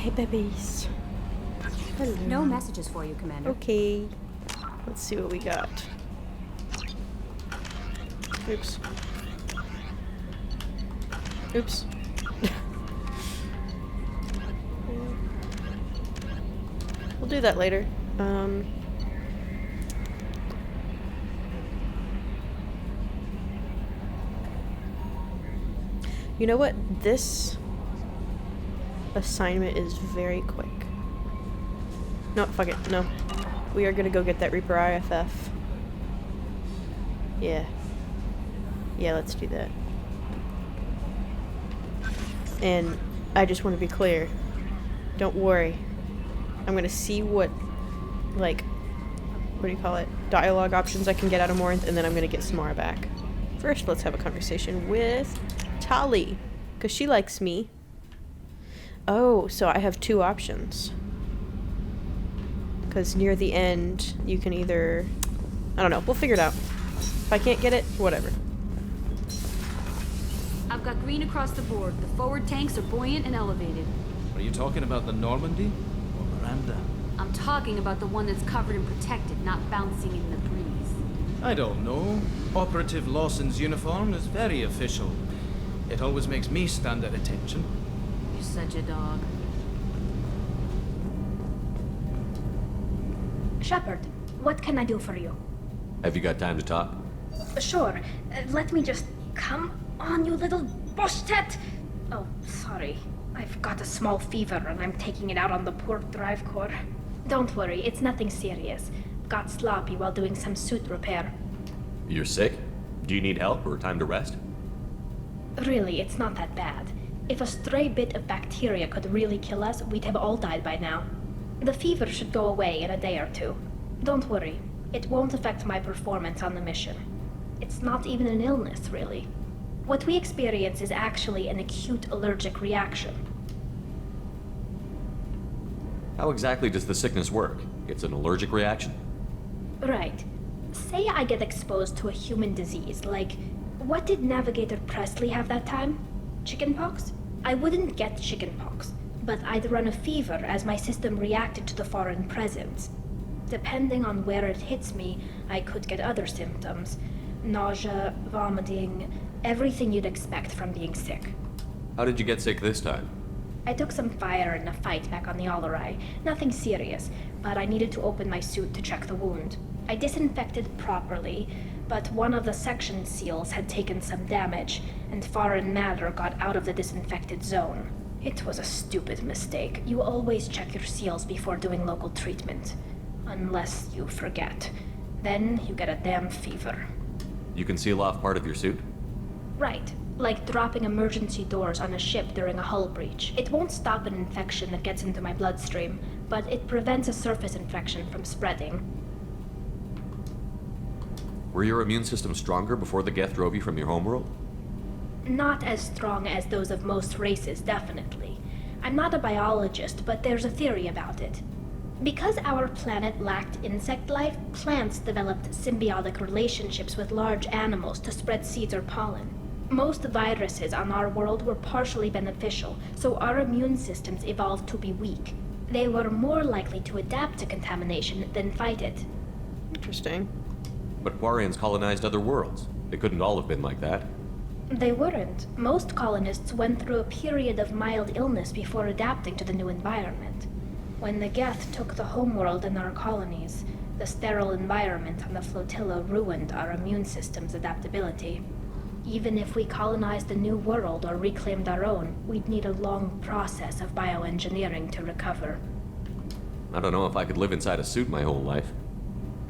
Hey, babies. Hello. No messages for you, Commander. Okay. Let's see what we got. Oops. Oops. We'll do that later. You know what? This assignment is very quick. No, fuck it. No. We are gonna go get that Reaper IFF. Yeah. Yeah, let's do that. And I just want to be clear. Don't worry. I'm gonna see what, like, what do you call it? Dialogue options I can get out of Morinth, and then I'm gonna get Samara back. First, let's have a conversation with Tali, because she likes me. Oh, so I have two options. Because near the end, you can either... I don't know. We'll figure it out. If I can't get it, whatever. I've got green across the board. The forward tanks are buoyant and elevated. Are you talking about the Normandy or Miranda? I'm talking about the one that's covered and protected, not bouncing in the breeze. I don't know. Operative Lawson's uniform is very official. It always makes me stand at attention. You're such a dog. Shepard, what can I do for you? Have you got time to talk? Sure. Let me just... Come on, you little bushtet! Oh, sorry. I've got a small fever and I'm taking it out on the poor drive core. Don't worry, it's nothing serious. Got sloppy while doing some suit repair. You're sick? Do you need help or time to rest? Really, it's not that bad. If a stray bit of bacteria could really kill us, we'd have all died by now. The fever should go away in a day or two. Don't worry, it won't affect my performance on the mission. It's not even an illness, really. What we experience is actually an acute allergic reaction. How exactly does the sickness work? It's an allergic reaction? Right. Say I get exposed to a human disease, like... What did Navigator Presley have that time? Chickenpox? I wouldn't get chickenpox, but I'd run a fever as my system reacted to the foreign presence. Depending on where it hits me, I could get other symptoms. Nausea, vomiting, everything you'd expect from being sick. How did you get sick this time? I took some fire in a fight back on the Allerai. Nothing serious, but I needed to open my suit to check the wound. I disinfected properly, but one of the section seals had taken some damage, and foreign matter got out of the disinfected zone. It was a stupid mistake. You always check your seals before doing local treatment. Unless you forget. Then you get a damn fever. You can seal off part of your suit? Right. Like dropping emergency doors on a ship during a hull breach. It won't stop an infection that gets into my bloodstream, but it prevents a surface infection from spreading. Were your immune system stronger before the Geth drove you from your homeworld? Not as strong as those of most races, definitely. I'm not a biologist, but there's a theory about it. Because our planet lacked insect life, plants developed symbiotic relationships with large animals to spread seeds or pollen. Most viruses on our world were partially beneficial, so our immune systems evolved to be weak. They were more likely to adapt to contamination than fight it. Interesting. But Quarians colonized other worlds. They couldn't all have been like that. They weren't. Most colonists went through a period of mild illness before adapting to the new environment. When the Geth took the homeworld and our colonies, the sterile environment on the flotilla ruined our immune system's adaptability. Even if we colonized a new world or reclaimed our own, we'd need a long process of bioengineering to recover. I don't know if I could live inside a suit my whole life.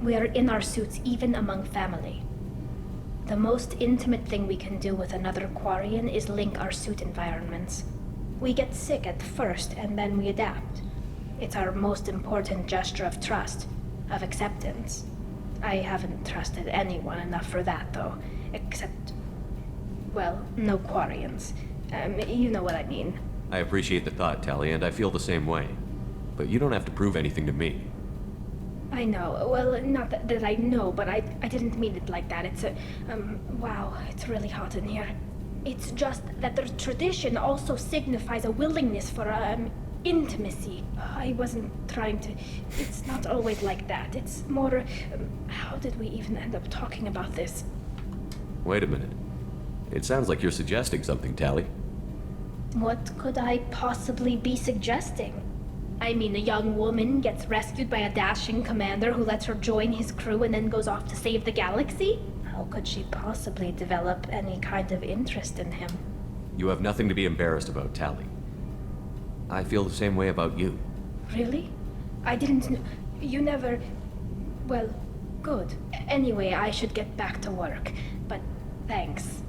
We are in our suits even among family. The most intimate thing we can do with another Quarian is link our suit environments. We get sick at first and then we adapt. It's our most important gesture of trust, of acceptance. I haven't trusted anyone enough for that, though, except... well, no Quarians. You know what I mean. I appreciate the thought, Tali, and I feel the same way. But you don't have to prove anything to me. I know. Well, not that I know, but I didn't mean it like that. It's a... wow, it's really hot in here. It's just that the tradition also signifies a willingness for, intimacy. I wasn't trying to... It's not always like that. It's more... how did we even end up talking about this? Wait a minute. It sounds like you're suggesting something, Tally. What could I possibly be suggesting? I mean, a young woman gets rescued by a dashing commander who lets her join his crew and then goes off to save the galaxy? How could she possibly develop any kind of interest in him? You have nothing to be embarrassed about, Tally. I feel the same way about you. Really? I didn't know... You never... Well, good. Anyway, I should get back to work. But thanks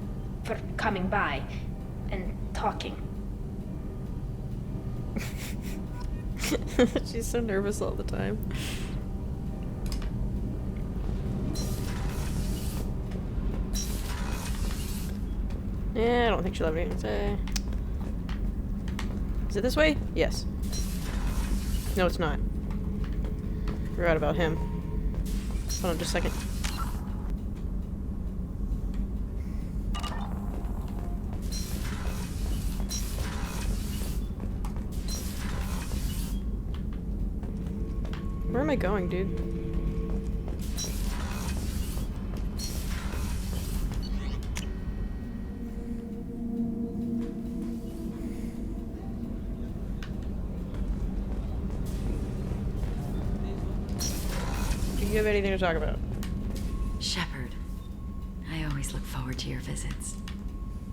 for coming by and talking. She's so nervous all the time. Yeah, I don't think she'll have anything to say. Is it this way? Yes. No, it's not. Forgot about him. Hold on just a second. Where am I going, dude? Do you have anything to talk about? Shepard, I always look forward to your visits.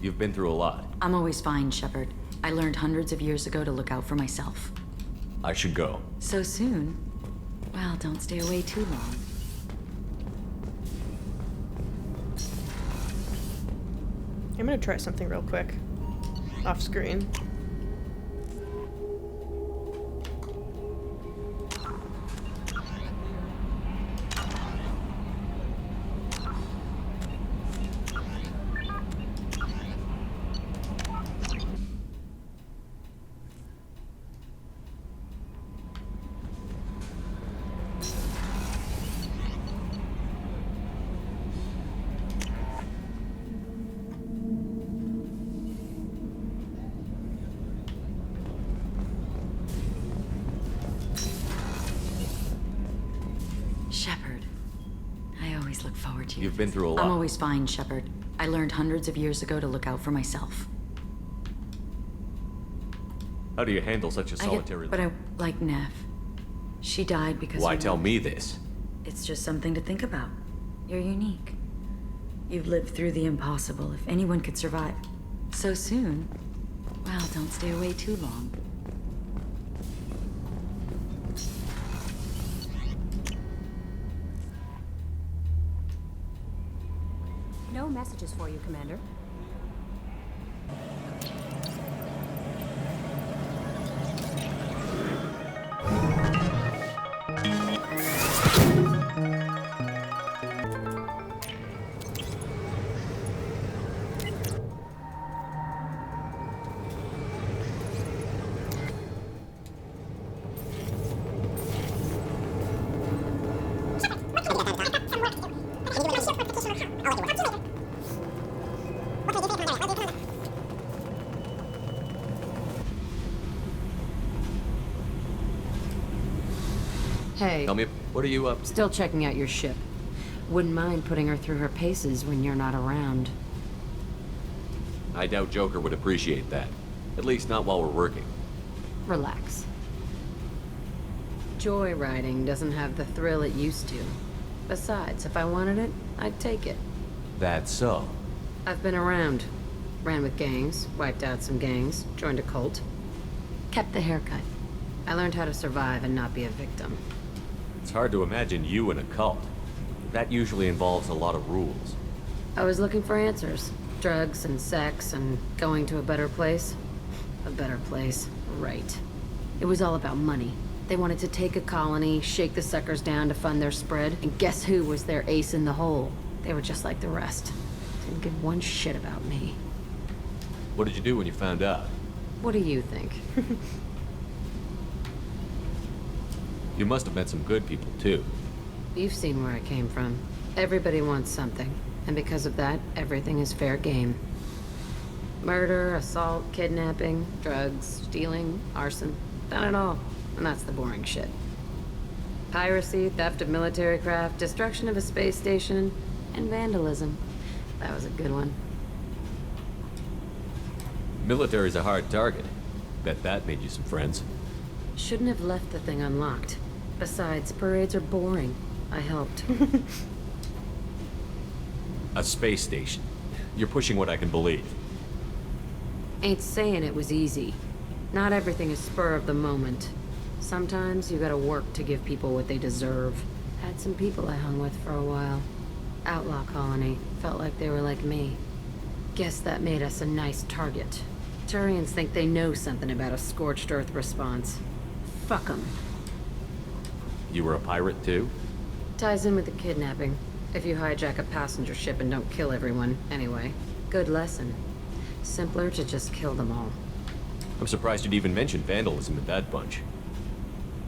You've been through a lot. I'm always fine, Shepard. I learned hundreds of years ago to look out for myself. I should go. So soon? Well, don't stay away too long. I'm gonna try something real quick. Off screen. Shepard, I always look forward to your You've been through a lot. I'm always fine, Shepard. I learned hundreds of years ago to look out for myself. How do you handle such a I solitary get, but I like Neff. She died because Why you tell know, me this? It's just something to think about. You're unique. You've lived through the impossible. If anyone could survive so soon, well, don't stay away too long. No messages for you, Commander. Hey, Tell me, what are you up to? still checking out your ship. Wouldn't mind putting her through her paces when you're not around. I doubt Joker would appreciate that. At least not while we're working. Relax. Joyriding doesn't have the thrill it used to. Besides, if I wanted it, I'd take it. That's so. I've been around. Ran with gangs, wiped out some gangs, joined a cult. Kept the haircut. I learned how to survive and not be a victim. It's hard to imagine you in a cult. That usually involves a lot of rules. I was looking for answers. Drugs and sex and going to a better place. A better place, right. It was all about money. They wanted to take a colony, shake the suckers down to fund their spread, and guess who was their ace in the hole? They were just like the rest. Didn't give one shit about me. What did you do when you found out? What do you think? You must have met some good people, too. You've seen where I came from. Everybody wants something, and because of that, everything is fair game. Murder, assault, kidnapping, drugs, stealing, arson. Done it all, and that's the boring shit. Piracy, theft of military craft, destruction of a space station, and vandalism. That was a good one. Military's a hard target. Bet that made you some friends. Shouldn't have left the thing unlocked. Besides, parades are boring. I helped. A space station. You're pushing what I can believe. Ain't saying it was easy. Not everything is spur of the moment. Sometimes you gotta work to give people what they deserve. Had some people I hung with for a while. Outlaw colony. Felt like they were like me. Guess that made us a nice target. Turians think they know something about a scorched earth response. Fuck 'em. You were a pirate too? Ties in with the kidnapping. If you hijack a passenger ship and don't kill everyone, anyway. Good lesson. Simpler to just kill them all. I'm surprised you'd even mention vandalism in that bunch.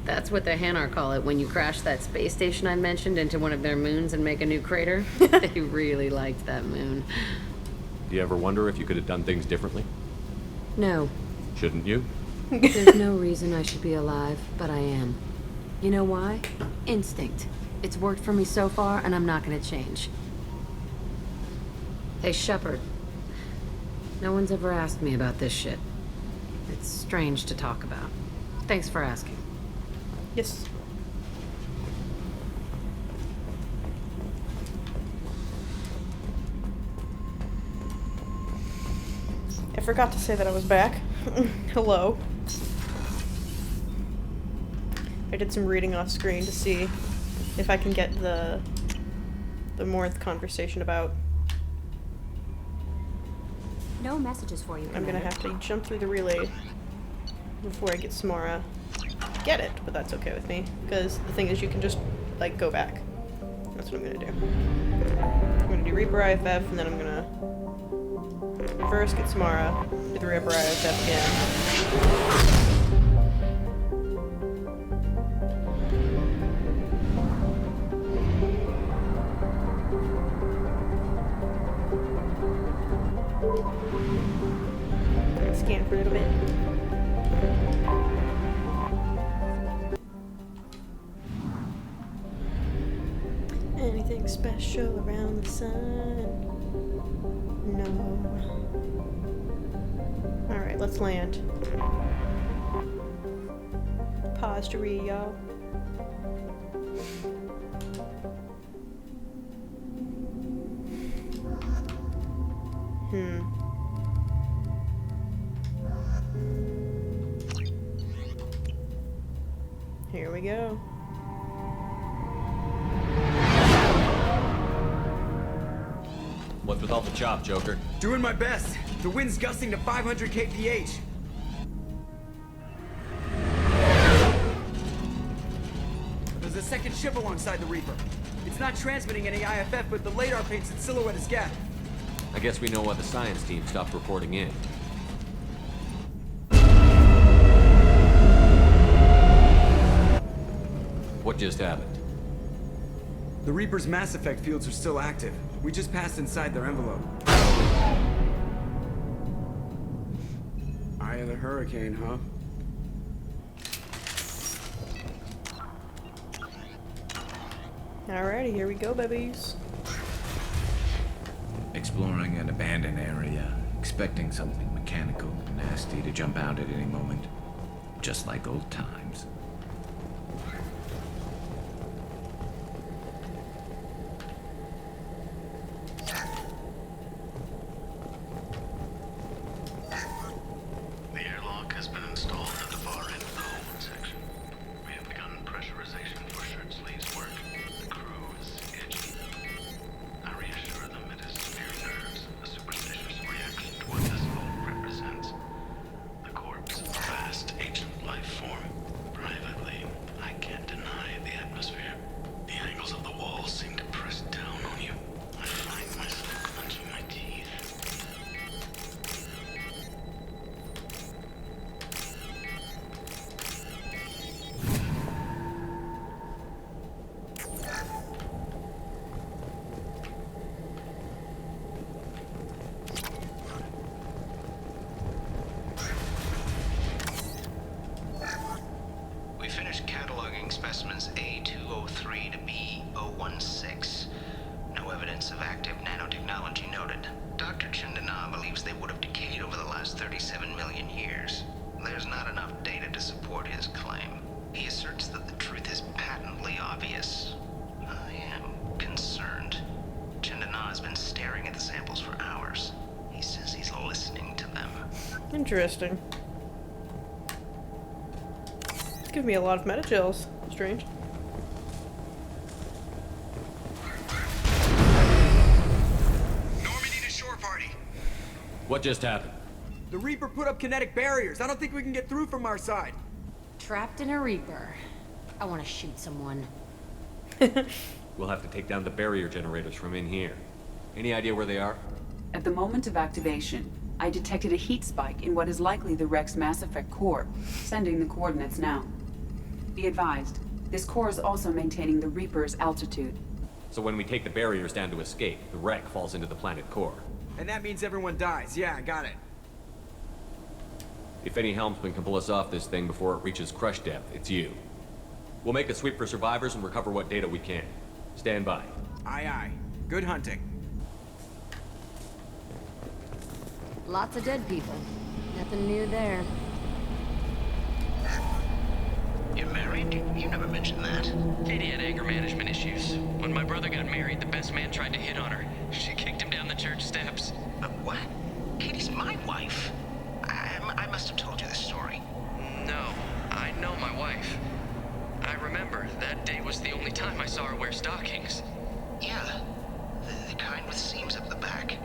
That's what the Hanar call it when you crash that space station I mentioned into one of their moons and make a new crater. They really liked that moon. Do you ever wonder if you could have done things differently? No. Shouldn't you? There's no reason I should be alive, but I am. You know why? Instinct. It's worked for me so far, and I'm not gonna change. Hey, Shepard. No one's ever asked me about this shit. It's strange to talk about. Thanks for asking. Yes. I forgot to say that I was back. Hello. I did some reading off screen to see if I can get the Morth conversation about. No messages for you. I'm gonna have to jump through the relay before I get Samara. Get it, but that's okay with me, because the thing is you can just, like, go back. That's what I'm gonna do. I'm gonna do Reaper IFF, and then I'm gonna first get Samara, do the Reaper IFF again. Scan for a little bit. Anything special around the sun? No. Alright, let's land. Pause to read, y'all. Here we go. What's with all the chop, Joker? Doing my best. The wind's gusting to 500 kph. There's a second ship alongside the Reaper. It's not transmitting any IFF, but the radar paints its silhouette as Gap. I guess we know why the science team stopped reporting in. What just happened? The Reaper's mass effect fields are still active. We just passed inside their envelope. Eye of the hurricane, huh? Alrighty, here we go, babies. Exploring an abandoned area, expecting something mechanical and nasty to jump out at any moment. Just like old times. The airlock has been installed at the far end of the hold section. We have begun pressurization for shirt sleeves work. The crew is itchy. I reassure them it is mere nerves, a superstitious reaction to what this vault represents. The corpse of a vast ancient life form, perhaps finished cataloging specimens A203 to B016. No evidence of active nanotechnology noted. Dr. Chindana believes they would have decayed over the last 37 million years. There's not enough data to support his claim. He asserts that the truth is patently obvious. I am concerned. Chindana has been staring at the samples for hours. He says he's listening to them. Interesting. It's giving me a lot of meta chills. Strange. Normandy to shore party. What just happened? The Reaper put up kinetic barriers. I don't think we can get through from our side. Trapped in a Reaper. I want to shoot someone. We'll have to take down the barrier generators from in here. Any idea where they are? At the moment of activation, I detected a heat spike in what is likely the wreck's Mass Effect core, sending the coordinates now. Be advised, this core is also maintaining the Reaper's altitude. So when we take the barriers down to escape, the wreck falls into the planet core. And that means everyone dies. Yeah, I got it. If any helmsman can pull us off this thing before it reaches crush depth, it's you. We'll make a sweep for survivors and recover what data we can. Stand by. Aye, aye. Good hunting. Lots of dead people. Nothing new there. You're married? You never mentioned that. Katie had anger management issues. When my brother got married, the best man tried to hit on her. She kicked him down the church steps. What? Katie's my wife. I must have told you this story. No, I know my wife. I remember that day was the only time I saw her wear stockings. Yeah, the kind with seams up the back.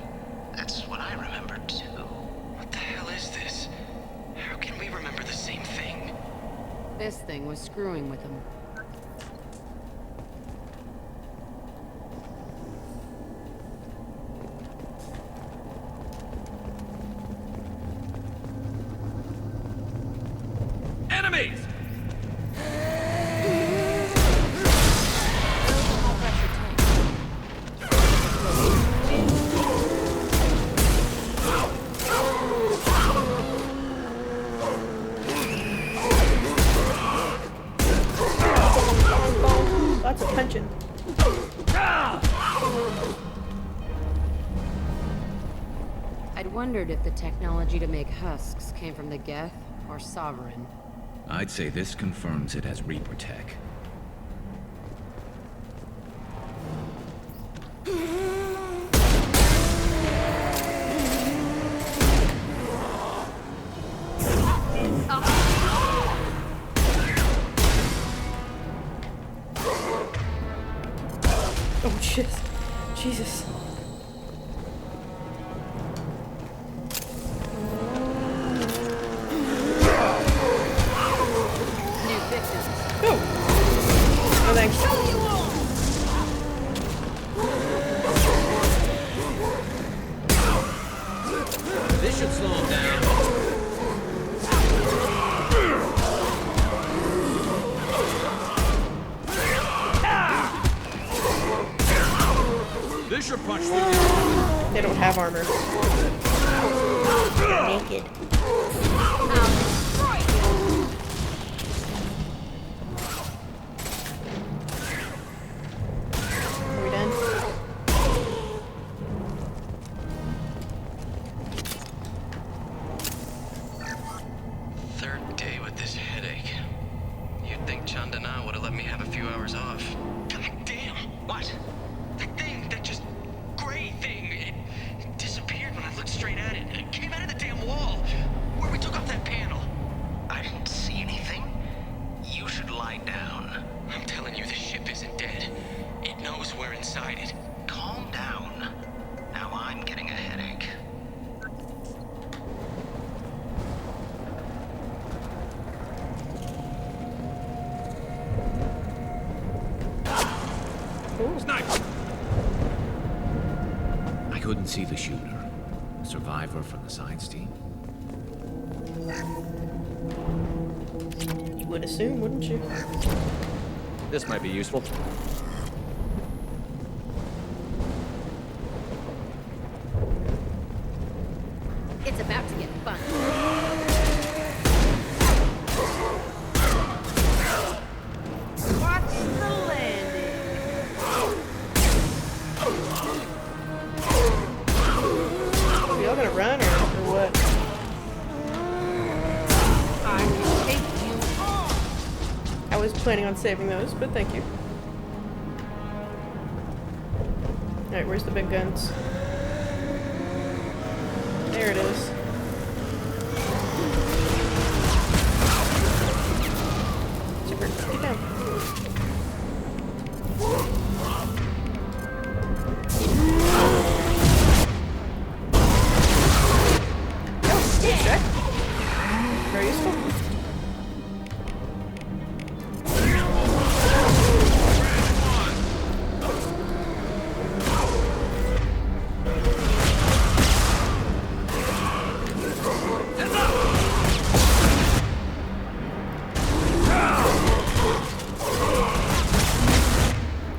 That's what I remember too. What the hell is this? How can we remember the same thing? This thing was screwing with him. Enemies! Lots of punching. I'd wondered if the technology to make husks came from the Geth or Sovereign. I'd say this confirms it as Reaper tech. Oh, shit. Jesus. New victims. Oh. No thanks. This should slow him down. This should punch through the... They don't have armor. They're naked. Are we done? Third day with this headache. You'd think Chandana would have let me have a few hours off. God damn! What? That thing, that just gray thing, it disappeared when I looked straight at it. It came out of the damn wall, where we took off that panel. I didn't see anything. You should lie down. I'm telling you, this ship isn't dead. It knows we're inside it. Calm down. Now I'm getting a headache. Sniper! I couldn't see the shooter. A survivor from the science team. You would assume, wouldn't you? This might be useful. It's about to get fun. planning on saving those, but thank you. Alright, where's the big guns? There it is. Super, get down. Oh, check. Very useful.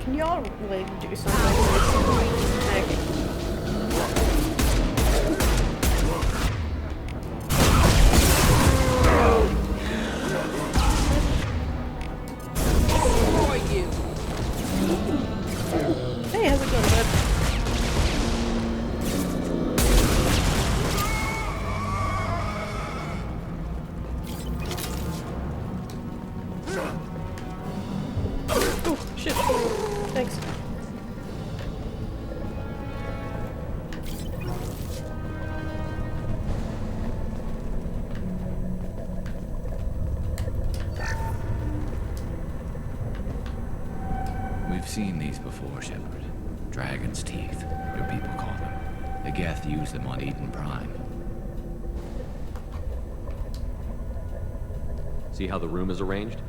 Can y'all like do something? Okay. Hey, how's it going, bud? Oh, shit. Thanks. We've seen these before, Shepard. Dragon's teeth, your people call them. The Geth used them on Eden Prime. See how the room is arranged?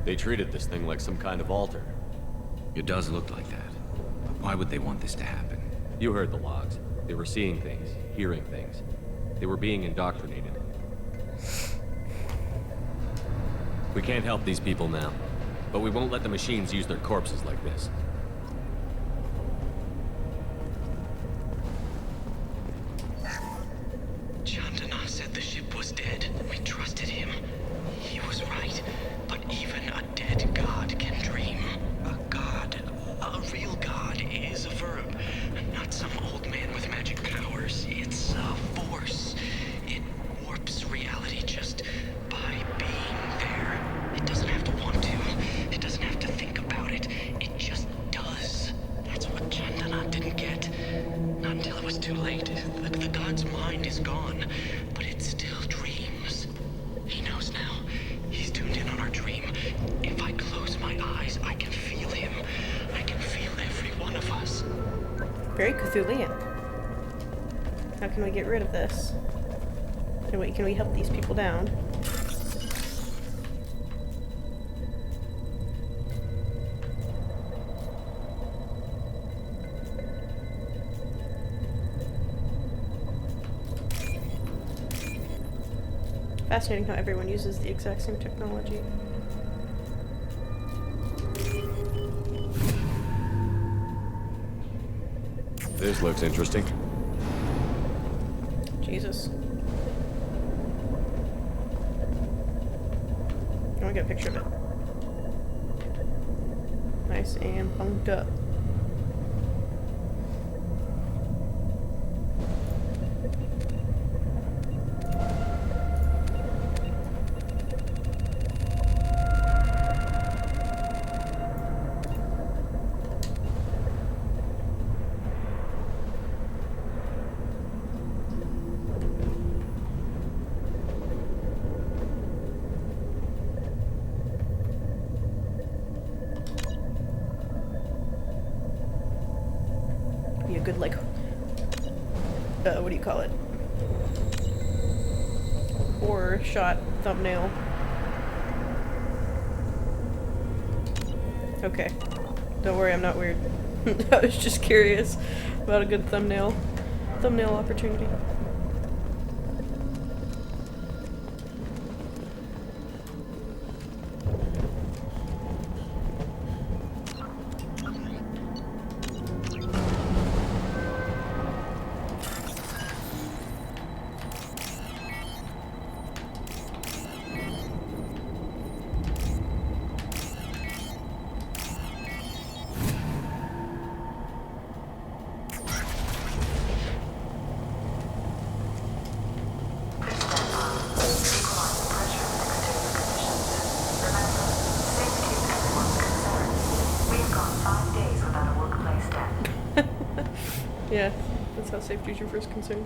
They treated this thing like some kind of altar. It does look like that. But why would they want this to happen? You heard the logs. They were seeing things, hearing things. They were being indoctrinated. We can't help these people now, but we won't let the machines use their corpses like this. Chandana said the ship was dead. We trusted him. He was right. But even a dead god can dream. A god, a real god, is a verb. Not some old man with magic powers. It's a force. It warps reality just by being there. It doesn't have to want to. It doesn't have to think about it. It just does. That's what Chandana didn't get. Not until it was too late. The god's mind is gone, but it still dreams. He knows now. He's tuned in on our dream. If I close my eyes, I can feel him. I can feel every one of us. Very Cthulhian. How can we get rid of this? And wait, can we help these people down? Fascinating how everyone uses the exact same technology. This looks interesting. Jesus. I want to get a picture of it. Nice and punked up. Be a good, like, what do you call it? Horror shot thumbnail. Okay. Don't worry, I'm not weird. I was just curious about a good thumbnail opportunity. Yeah, that's how safety is your first concern.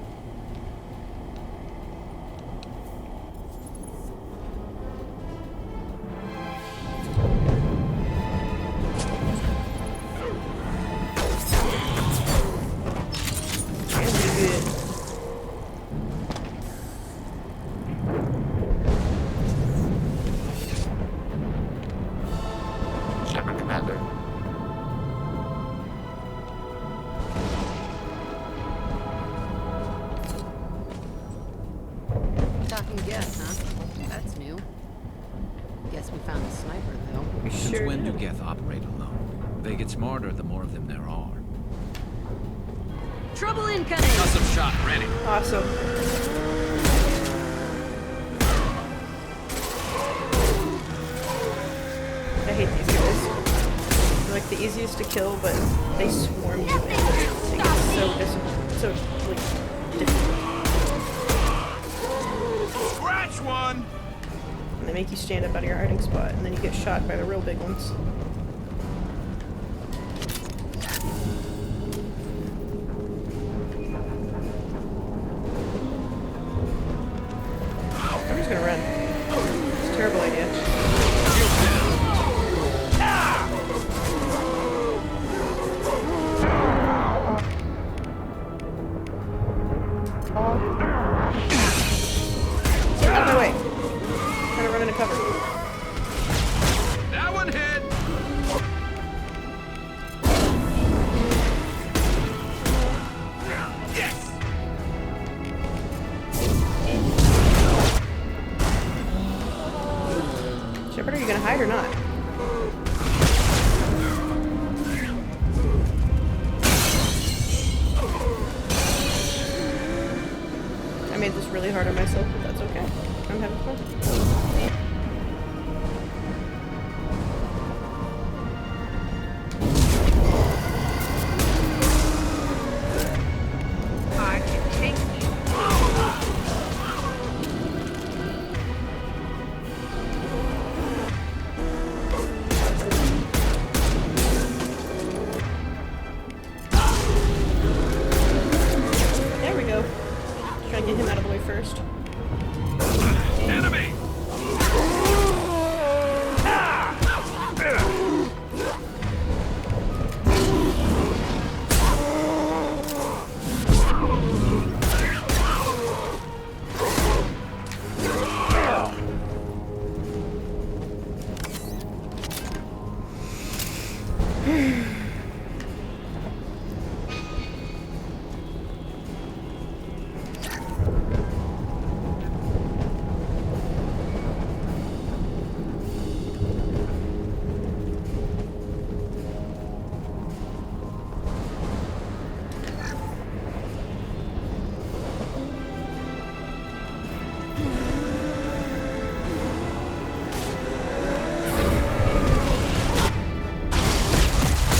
Shepard, Commander. Talking Geth, huh? That's new. Guess we found the sniper, though. Since Sure when do did. Geth operate alone? They get smarter the more of them there are. Trouble incoming! Custom shot ready. Awesome. I hate these guys. They're like the easiest to kill, but they swarm you and they get so like difficult. Scratch one! And they make you stand up out of your hiding spot, and then you get shot by the real big ones. I'm just gonna run. It's a terrible idea. Get out of my way. I'm trying to run into cover. That one hit! Yes! Shepard, are you gonna hide or not? I made this really hard on myself, but that's okay. I'm having fun. I can take you. There we go. Try and get him out of the way first. Enemy!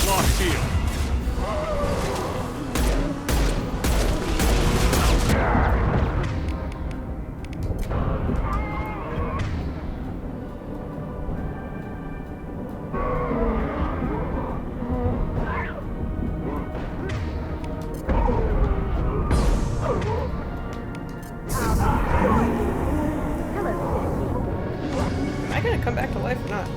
Lost shield. Am I gonna come back to life or not?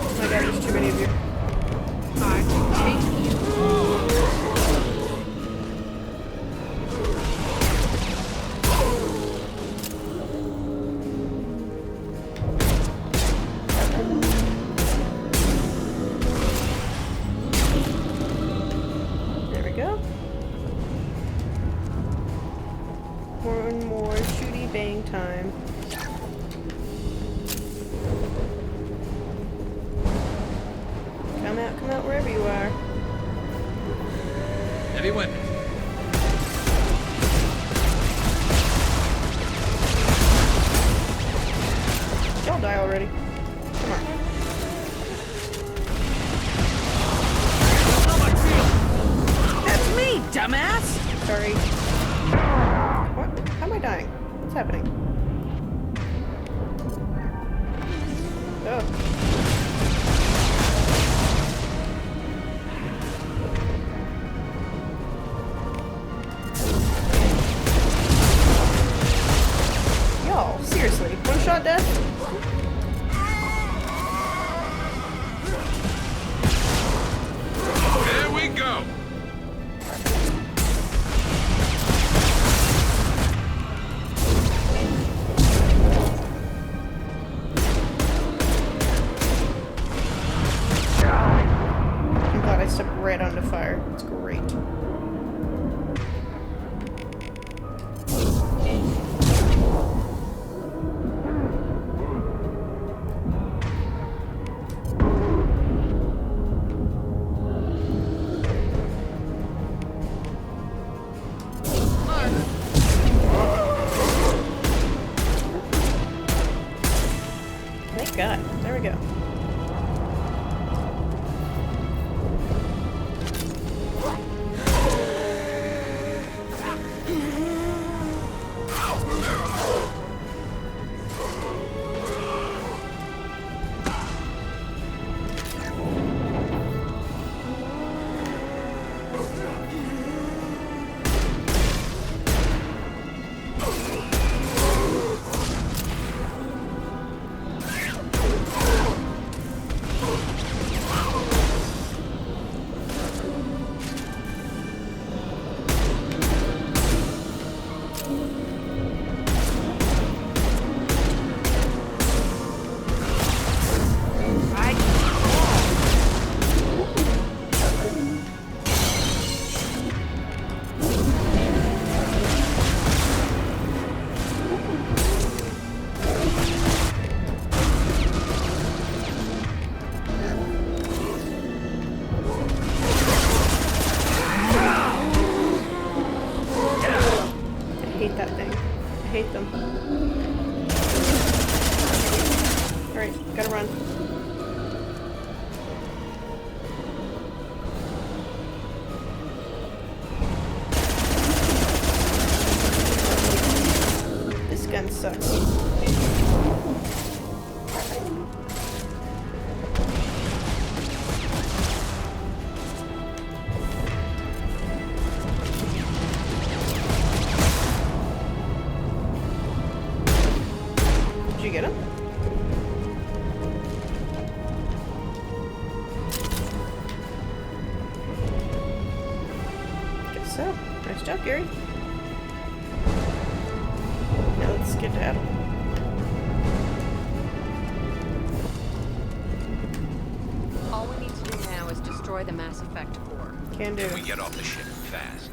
Oh my god, there's too many of you. I can take you. There we go. One more shooty bang time. Come out wherever you are. Heavy weapon. dumbass! Sorry. What? How am I dying? What's happening? Oh. Y'all, seriously, one-shot death? There we go! I'm glad I stepped right onto fire. It's great. Thank God. There we go. I hate that thing. I hate them. Alright, gotta run. This gun sucks. Did you get him? Guess so. Nice job, Gary. Now let's get out. All we need to do now is destroy the Mass Effect core. Can do. We get off the ship fast.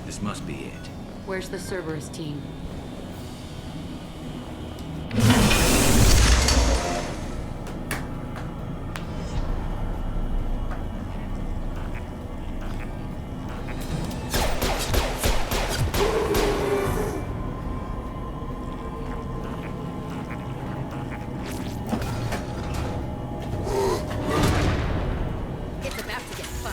This must be it. Where's the Cerberus team? It's about to get fun.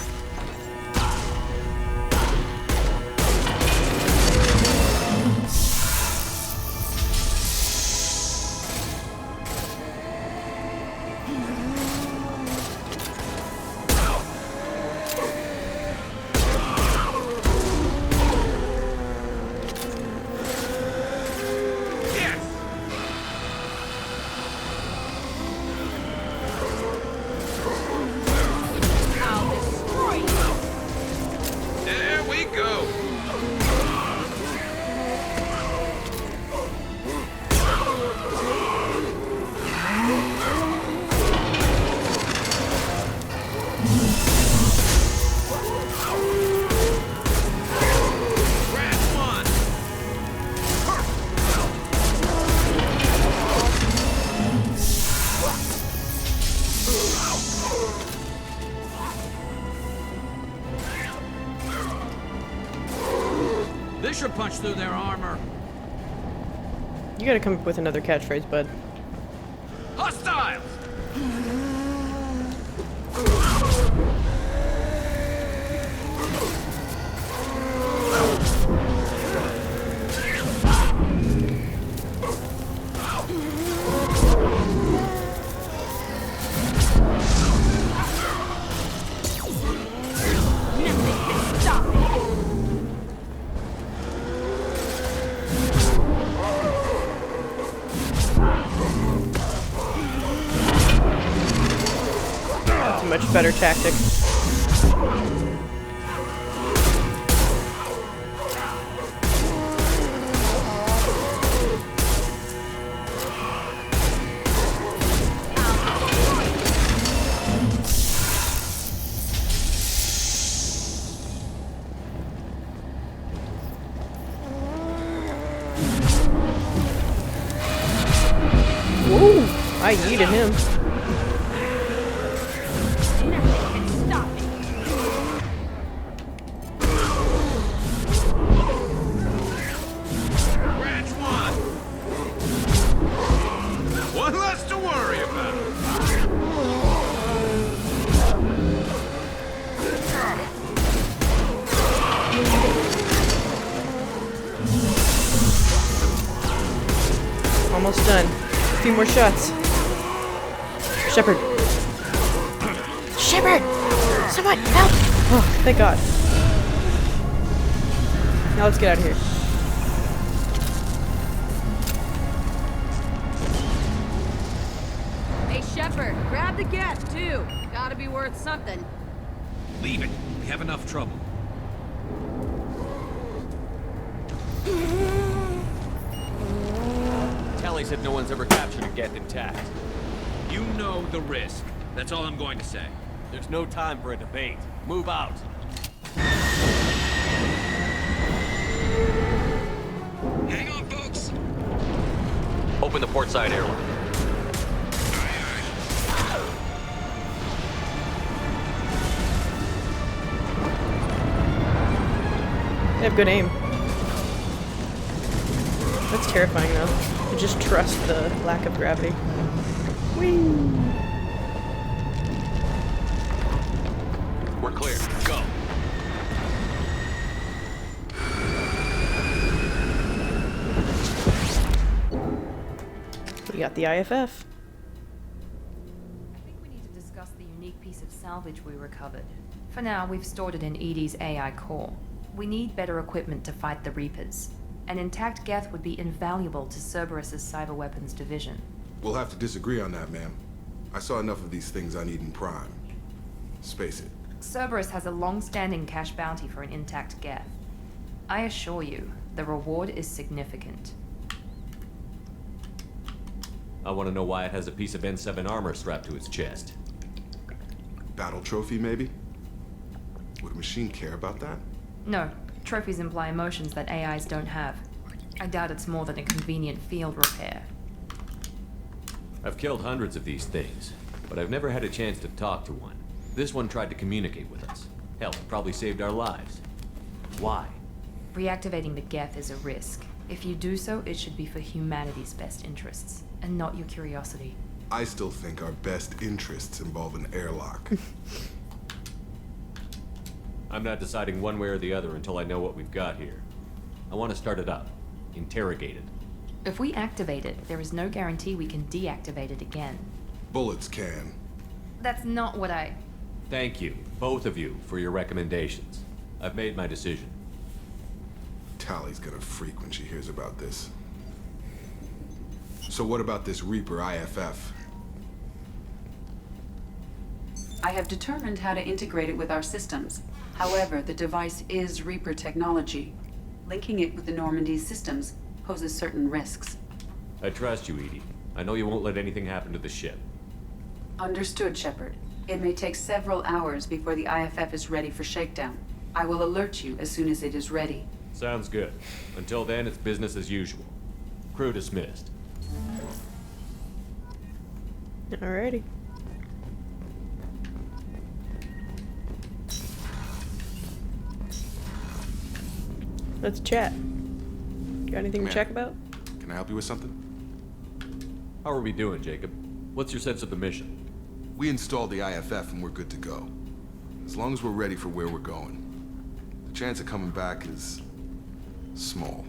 pressure punch through their armor. You gotta come up with another catchphrase, bud. Hostiles! That's a much better tactic. Whoa! I yeeted him. Branch one. One less to worry about. Almost done. A few more shots. Shepard. Shepard! Someone help! Oh, thank God. Now let's get out of here. Hey, Shepard, grab the gas, too. Gotta be worth something. Leave it. We have enough trouble. Tally said no one's ever captured a Geth intact. You know the risk. That's all I'm going to say. There's no time for a debate. Move out. Hang on, folks. Open the port side airlock. They have good aim. That's terrifying though. To just trust the lack of gravity. Whee! We're clear. Go. We got the IFF. I think we need to discuss the unique piece of salvage we recovered. For now, we've stored it in Edie's AI core. We need better equipment to fight the Reapers. An intact Geth would be invaluable to Cerberus's cyber weapons division. We'll have to disagree on that, ma'am. I saw enough of these things I need in Prime. Space it. Cerberus has a long-standing cash bounty for an intact Geth. I assure you, the reward is significant. I want to know why it has a piece of N7 armor strapped to its chest. Battle trophy, maybe? Would a machine care about that? No, trophies imply emotions that AIs don't have. I doubt it's more than a convenient field repair. I've killed hundreds of these things, but I've never had a chance to talk to one. This one tried to communicate with us. Hell, it probably saved our lives. Why? Reactivating the Geth is a risk. If you do so, it should be for humanity's best interests, and not your curiosity. I still think our best interests involve an airlock. I'm not deciding one way or the other until I know what we've got here. I want to start it up. Interrogate it. If we activate it, there is no guarantee we can deactivate it again. Bullets can. That's not what I... Thank you, both of you, for your recommendations. I've made my decision. Tally's gonna freak when she hears about this. So what about this Reaper IFF? I have determined how to integrate it with our systems. However, the device is Reaper technology. Linking it with the Normandy's systems poses certain risks. I trust you, Edie. I know you won't let anything happen to the ship. Understood, Shepard. It may take several hours before the IFF is ready for shakedown. I will alert you as soon as it is ready. Sounds good. Until then, it's business as usual. Crew dismissed. Alrighty. Let's chat. Got anything to check about? Can I help you with something? How are we doing, Jacob? What's your sense of the mission? We installed the IFF and we're good to go. As long as we're ready for where we're going. The chance of coming back is small.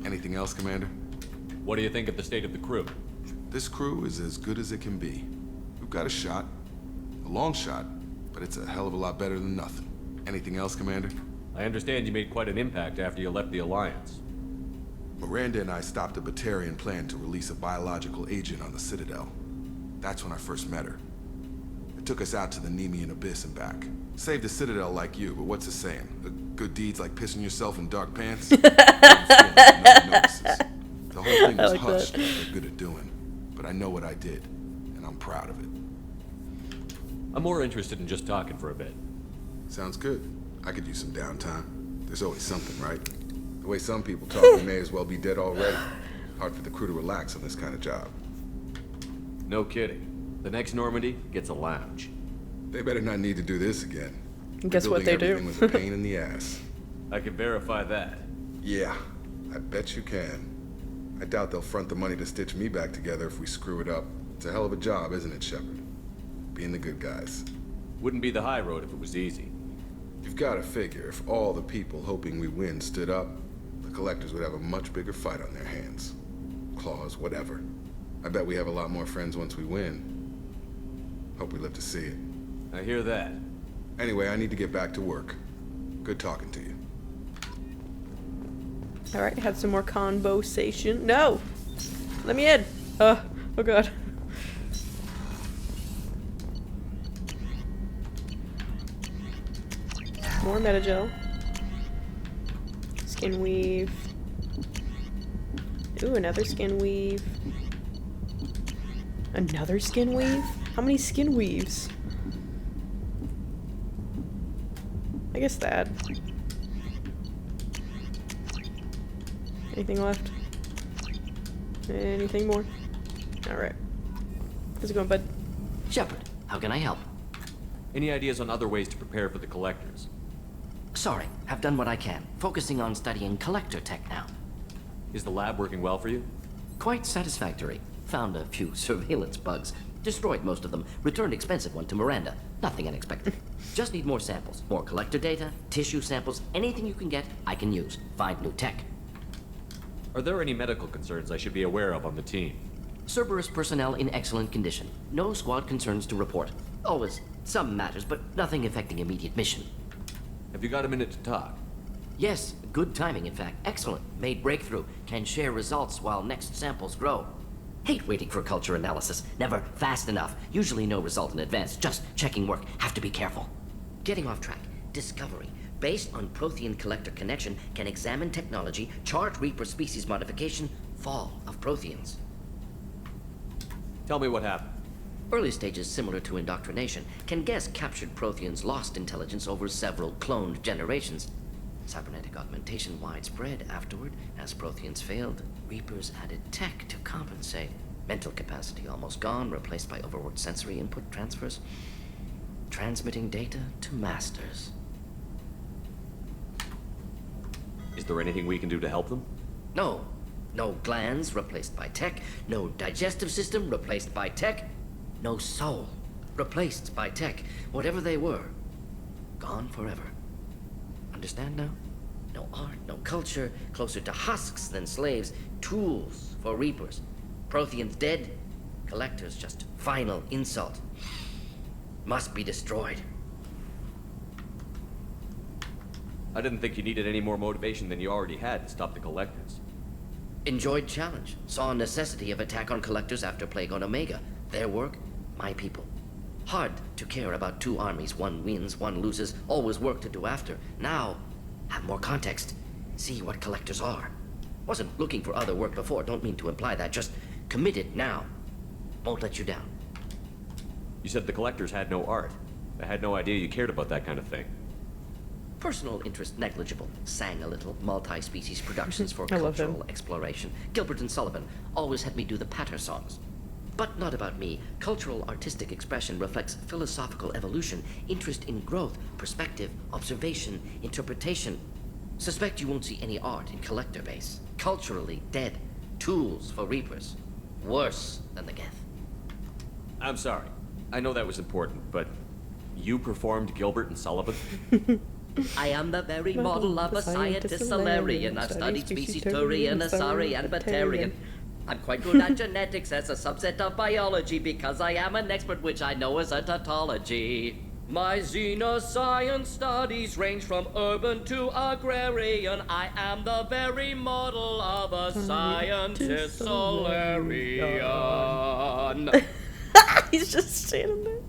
Anything else, Commander? What do you think of the state of the crew? This crew is as good as it can be. We've got a shot. A long shot, but it's a hell of a lot better than nothing. Anything else, Commander? I understand you made quite an impact after you left the Alliance. Miranda and I stopped a Batarian plan to release a biological agent on the Citadel. That's when I first met her. It took us out to the Nemean Abyss and back. Saved the Citadel like you, but what's the saying? The good deeds like pissing yourself in dark pants? The whole thing was hushed, like they're good at doing. But I know what I did, and I'm proud of it. I'm more interested in just talking for a bit. Sounds good. I could use some downtime. There's always something, right? The way some people talk, we may as well be dead already. Hard for the crew to relax on this kind of job. No kidding. The next Normandy gets a lounge. They better not need to do this again. Guess what they do? Everything was a pain in the ass. I can verify that. Yeah, I bet you can. I doubt they'll front the money to stitch me back together if we screw it up. It's a hell of a job, isn't it, Shepard? Being the good guys. Wouldn't be the high road if it was easy. You've got to figure, if all the people hoping we win stood up, the Collectors would have a much bigger fight on their hands. Claws, whatever. I bet we have a lot more friends once we win. Hope we live to see it. I hear that. Anyway, I need to get back to work. Good talking to you. Alright, have some more conversation. No! Let me in! Oh god. More metagel. Skin weave. Ooh, another skin weave. Another skin weave? How many skin weaves? I guess that. Anything left? Anything more? Alright. How's it going, bud? Shepard, how can I help? Any ideas on other ways to prepare for the Collectors? Sorry, have done what I can. Focusing on studying collector tech now. Is the lab working well for you? Quite satisfactory. Found a few surveillance bugs. Destroyed most of them. Returned expensive one to Miranda. Nothing unexpected. Just need more samples. More collector data, tissue samples, anything you can get, I can use. Find new tech. Are there any medical concerns I should be aware of on the team? Cerberus personnel in excellent condition. No squad concerns to report. Always some matters, but nothing affecting immediate mission. Have you got a minute to talk? Yes, good timing in fact. Excellent. Made breakthrough. Can share results while next samples grow. Hate waiting for culture analysis. Never fast enough. Usually no result in advance. Just checking work. Have to be careful. Getting off track. Discovery. Based on Prothean collector connection, can examine technology, chart Reaper species modification, fall of Protheans. Tell me what happened. Early stages similar to indoctrination. Can guess captured Protheans lost intelligence over several cloned generations. Cybernetic augmentation widespread afterward. As Protheans failed, Reapers added tech to compensate. Mental capacity almost gone, replaced by overworked sensory input transfers. Transmitting data to masters. Is there anything we can do to help them? No. No glands replaced by tech. No digestive system replaced by tech. No soul replaced by tech. Whatever they were, gone forever. Understand now? No art, no culture, closer to husks than slaves. Tools for Reapers. Protheans dead. Collectors just final insult. Must be destroyed. I didn't think you needed any more motivation than you already had to stop the Collectors. Enjoyed challenge. Saw necessity of attack on Collectors after Plague on Omega. Their work, my people. Hard to care about two armies. One wins, one loses. Always work to do after. Now, have more context. See what Collectors are. Wasn't looking for other work before. Don't mean to imply that. Just committed now. Won't let you down. You said the Collectors had no art. I had no idea you cared about that kind of thing. Personal interest negligible. Sang a little. Multi-species productions for I love him. cultural exploration. Gilbert and Sullivan always had me do the patter songs. But not about me. Cultural artistic expression reflects philosophical evolution, interest in growth, perspective, observation, interpretation. Suspect you won't see any art in collector base. Culturally dead. Tools for reapers. Worse than the Geth. I'm sorry. I know that was important, but you performed Gilbert and Sullivan? I am the very model of a scientist Solarian. I've studied species Turian, Asari, and Batarian. I'm quite good at genetics as a subset of biology because I am an expert, which I know is a tautology. My xenoscience studies range from urban to agrarian. I am the very model of a scientist Solarian. He's just standing there.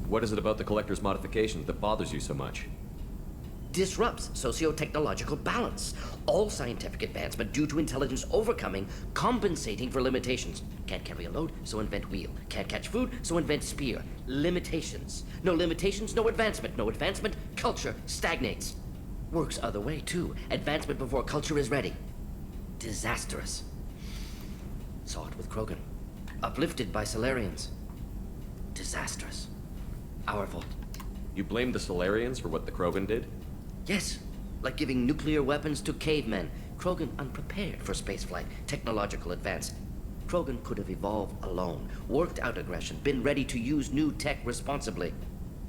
What is it about the Collector's modifications that bothers you so much? Disrupts socio-technological balance. All scientific advancement due to intelligence overcoming, compensating for limitations. Can't carry a load, so invent wheel. Can't catch food, so invent spear. Limitations. No limitations, no advancement. No advancement, culture stagnates. Works other way, too. Advancement before culture is ready. Disastrous. Saw it with Krogan. Uplifted by Solarians. Disastrous. Our fault. You blame the Solarians for what the Krogan did? Yes, like giving nuclear weapons to cavemen. Krogan unprepared for spaceflight, technological advance. Krogan could have evolved alone, worked out aggression, been ready to use new tech responsibly.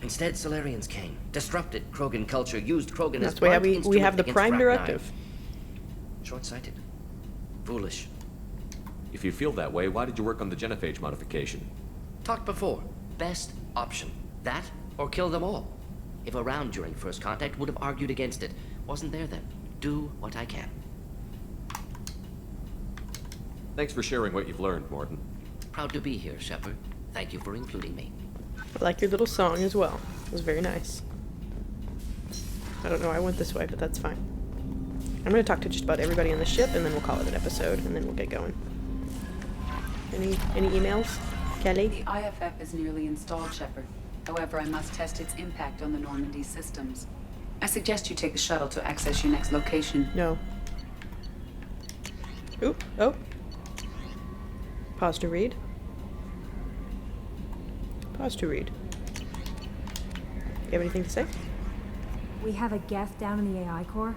Instead, Solarians came, disrupted Krogan culture, used Krogan as That's why we have the against Prime Rachni. Directive. Short-sighted. Foolish. If you feel that way, why did you work on the genophage modification? Talked before. Best option. That or kill them all. If around during first contact, would have argued against it. Wasn't there then. Do what I can. Thanks for sharing what you've learned, Morton. Proud to be here, Shepard. Thank you for including me. I like your little song as well. It was very nice. I don't know why I went this way, but that's fine. I'm going to talk to just about everybody on the ship, and then we'll call it an episode, and then we'll get going. Any emails? Kelly? The IFF is nearly installed, Shepard. However, I must test its impact on the Normandy systems. I suggest you take the shuttle to access your next location. No. Oop. Oh. Pause to read. Pause to read. You have anything to say? We have a Geth down in the AI core.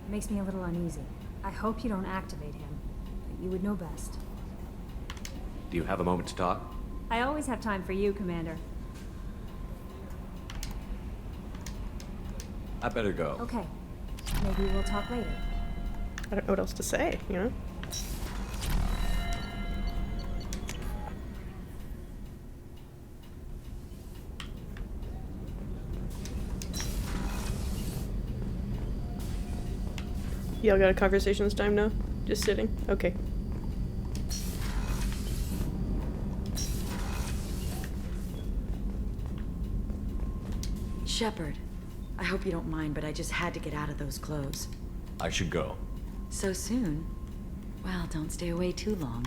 It makes me a little uneasy. I hope you don't activate him. But you would know best. Do you have a moment to talk? I always have time for you, Commander. I better go. Okay. Maybe we'll talk later. I don't know what else to say, you know? Y'all got a conversation this time now? Just sitting? Okay. Shepard, I hope you don't mind, but I just had to get out of those clothes. I should go. So soon? Well, don't stay away too long.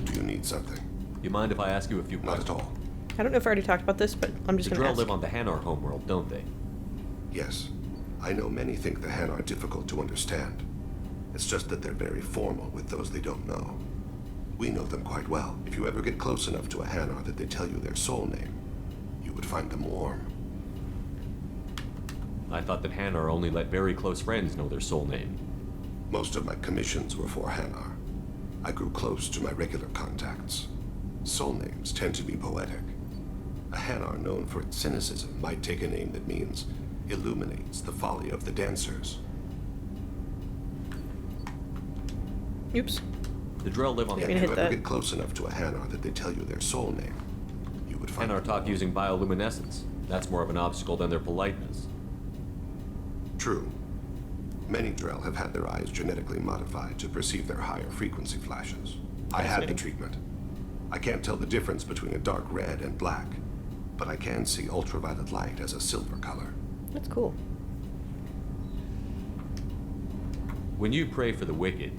Do you need something? You mind if I ask you a few questions? Not at all. I don't know if I already talked about this, but I'm just The gonna Drell ask. live on the Hanar homeworld, don't they? Yes. I know many think the Hen are difficult to understand. It's just that they're very formal with those they don't know. We know them quite well. If you ever get close enough to a Hanar that they tell you their soul name, you would find them warm. I thought that Hanar only let very close friends know their soul name. Most of my commissions were for Hanar. I grew close to my regular contacts. Soul names tend to be poetic. A Hanar known for its cynicism might take a name that means illuminates the folly of the dancers. Oops. The Drell live on If you ever get close enough to a Hanar that they tell you their soul name, you would find Hanar talk using bioluminescence. That's more of an obstacle than their politeness. True. Many Drell have had their eyes genetically modified to perceive their higher frequency flashes. I had the treatment. I can't tell the difference between a dark red and black, but I can see ultraviolet light as a silver color. That's cool. When you pray for the wicked,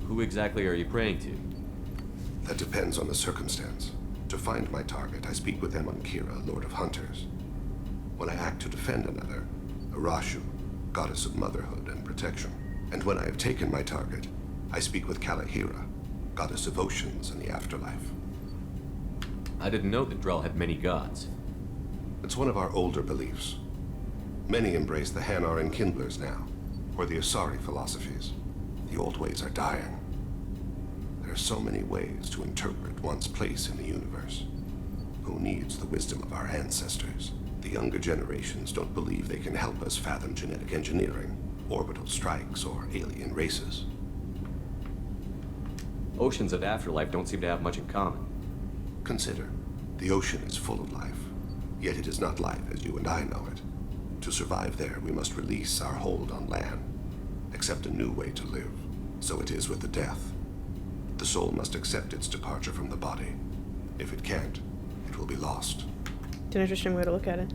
who exactly are you praying to? That depends on the circumstance. To find my target, I speak with Kira, Lord of Hunters. When I act to defend another, Arashu, goddess of motherhood and protection. And when I have taken my target, I speak with Kalahira, goddess of oceans and the afterlife. I didn't know that Drell had many gods. It's one of our older beliefs. Many embrace the Hanar and Kindlers now, or the Asari philosophies. The old ways are dying. There are so many ways to interpret one's place in the universe. Who needs the wisdom of our ancestors? The younger generations don't believe they can help us fathom genetic engineering, orbital strikes, or alien races. Oceans and afterlife don't seem to have much in common. Consider, the ocean is full of life, yet it is not life as you and I know it. To survive there, we must release our hold on land, accept a new way to live. So it is with the death. The soul must accept its departure from the body. If it can't, it will be lost. It's an interesting way to look at it.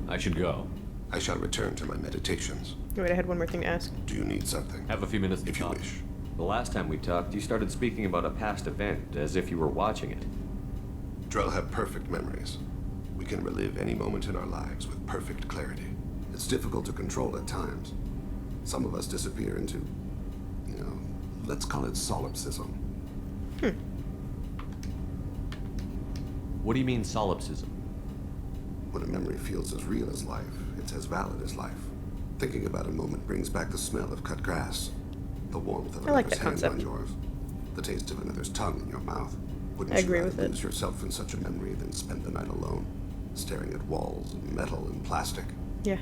I should go. I shall return to my meditations. Wait, I had one more thing to ask. Do you need something? Have a few minutes to if talk. You wish. The last time we talked, you started speaking about a past event, as if you were watching it. Drell have perfect memories. We can relive any moment in our lives with perfect clarity. It's difficult to control at times. Some of us disappear into, let's call it solipsism. What do you mean, solipsism? When a memory feels as real as life, it's as valid as life. Thinking about a moment brings back the smell of cut grass, the warmth of another's hand on yours, the taste of another's tongue in your mouth. Wouldn't you rather lose yourself in such a memory than spend the night alone, staring at walls of metal and plastic? Yeah.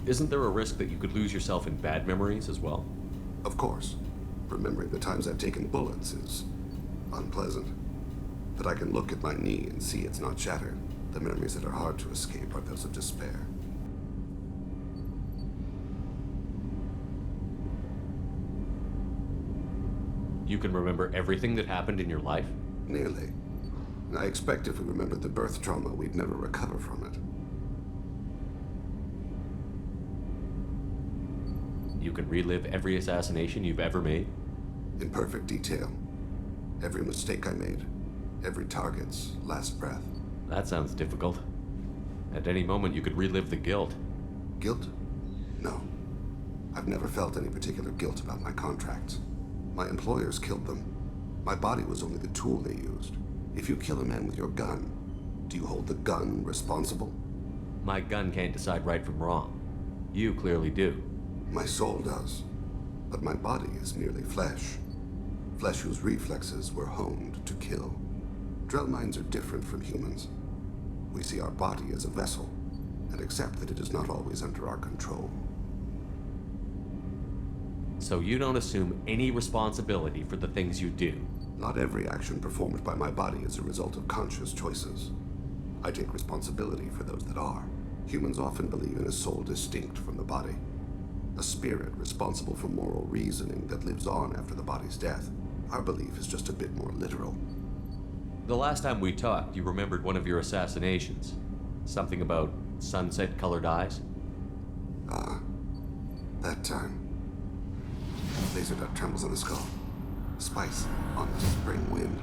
Isn't there a risk that you could lose yourself in bad memories as well? Of course. Remembering the times I've taken bullets is unpleasant. But I can look at my knee and see it's not shattered. The memories that are hard to escape are those of despair. You can remember everything that happened in your life? Nearly. I expect if we remembered the birth trauma, we'd never recover from it. You can relive every assassination you've ever made? In perfect detail. Every mistake I made. Every target's last breath. That sounds difficult. At any moment, you could relive the guilt. Guilt? No. I've never felt any particular guilt about my contracts. My employers killed them. My body was only the tool they used. If you kill a man with your gun, do you hold the gun responsible? My gun can't decide right from wrong. You clearly do. My soul does. But my body is merely flesh. Flesh whose reflexes were honed to kill. Drell minds are different from humans. We see our body as a vessel, and accept that it is not always under our control. So you don't assume any responsibility for the things you do? Not every action performed by my body is a result of conscious choices. I take responsibility for those that are. Humans often believe in a soul distinct from the body. A spirit responsible for moral reasoning that lives on after the body's death. Our belief is just a bit more literal. The last time we talked, you remembered one of your assassinations. Something about sunset-colored eyes? That time. Laser dot trembles on the skull. Spice on the spring wind.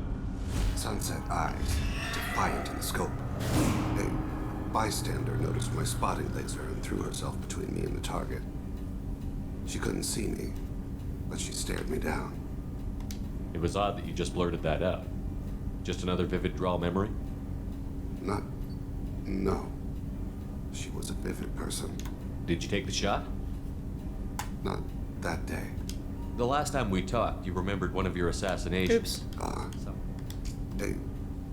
Sunset eyes, defiant in the scope. A bystander noticed my spotting laser and threw herself between me and the target. She couldn't see me, but she stared me down. It was odd that you just blurted that out. Just another vivid Drell memory? No. She was a vivid person. Did you take the shot? Not that day. The last time we talked, you remembered one of your assassinations. Oops. A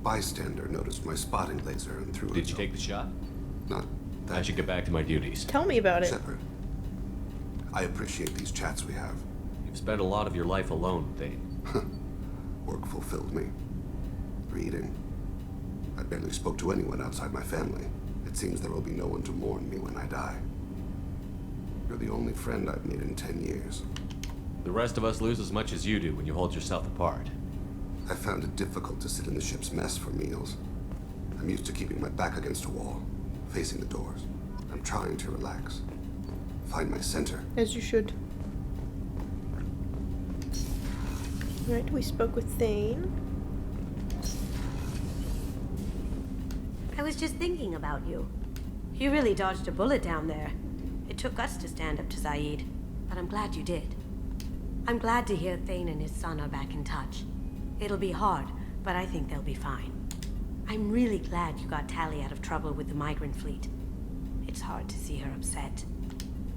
bystander noticed my spotting laser and threw Did you take the shot? Not that I should get back to my duties. Tell me about it. Shepard, I appreciate these chats we have. You've spent a lot of your life alone, Thane. Work fulfilled me. Reading. I barely spoke to anyone outside my family. It seems there will be no one to mourn me when I die. You're the only friend I've made in 10 years. The rest of us lose as much as you do when you hold yourself apart. I found it difficult to sit in the ship's mess for meals. I'm used to keeping my back against a wall, facing the doors. I'm trying to relax. Find my center. As you should. Right, we spoke with Thane. I was just thinking about you. You really dodged a bullet down there. It took us to stand up to Zaid, but I'm glad you did. I'm glad to hear Thane and his son are back in touch. It'll be hard, but I think they'll be fine. I'm really glad you got Tally out of trouble with the migrant fleet. It's hard to see her upset.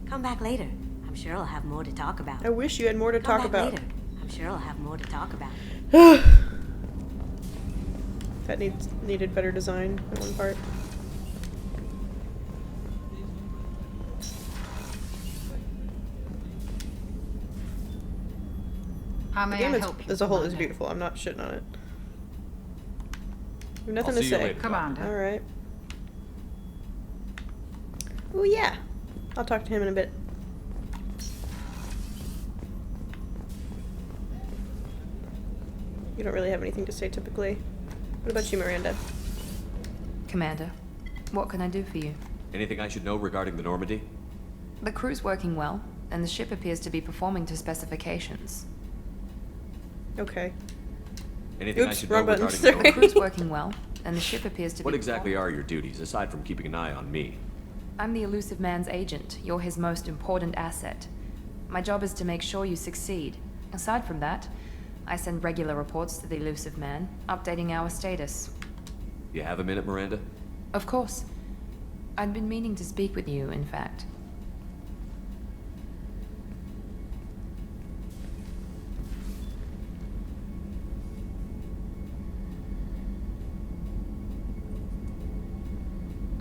Come back later. I'm sure I'll have more to talk about. I wish you had more to talk about. Later. I'm sure I'll have more to talk about. That needed better design in one part. How The may game I help you? as a whole is Commander? beautiful. I'm not shitting on it. You have nothing I'll to see you say. later, Commander. All right. Oh yeah, I'll talk to him in a bit. You don't really have anything to say typically. What about you, Miranda? Commander, what can I do for you? Anything I should know regarding the Normandy? The crew's working well, and the ship appears to be performing to specifications. Okay. Anything I Oops, should know wrong button. regarding the Sorry. The Normandy? crew's working well, and the ship appears to be What exactly are your duties, aside from keeping an eye on me? I'm the elusive man's agent. You're his most important asset. My job is to make sure you succeed. Aside from that, I send regular reports to the elusive man, updating our status. You have a minute, Miranda? Of course. I'd been meaning to speak with you, in fact.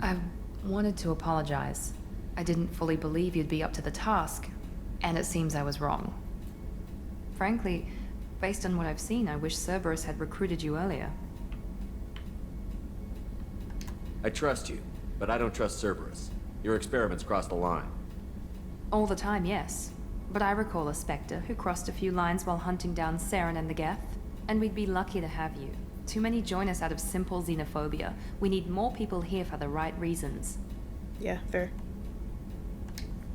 I wanted to apologize. I didn't fully believe you'd be up to the task, and it seems I was wrong. Frankly, based on what I've seen, I wish Cerberus had recruited you earlier. I trust you, but I don't trust Cerberus. Your experiments crossed the line. All the time, yes. But I recall a Spectre who crossed a few lines while hunting down Saren and the Geth, and we'd be lucky to have you. Too many join us out of simple xenophobia. We need more people here for the right reasons. Yeah, fair.